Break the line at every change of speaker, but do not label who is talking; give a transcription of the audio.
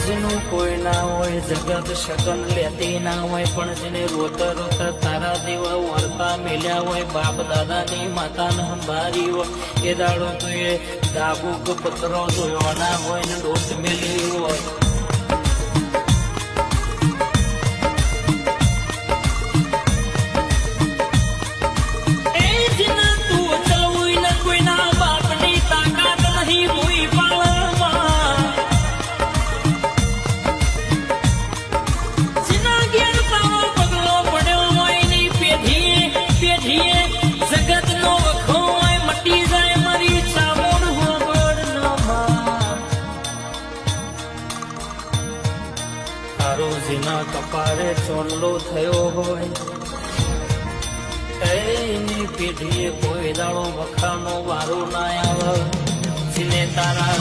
જેનું કોઈ ના હોય જગત શકન લેતી ના હોય પણ જેને રોતા રોતા તારા દેવા વળતા મેલ્યા હોય બાપ દાદાની માતાને હંભારી હોય એ દાડો તો એ દાબુક પત્રો જોયો ના હોય ને ડોટ મેલી હોય. જેના કપાળે ચોલ્લો થયો હોય એની પેઢીએ કોઈ દાડો વખાનો વારો ના આવે જેને તારા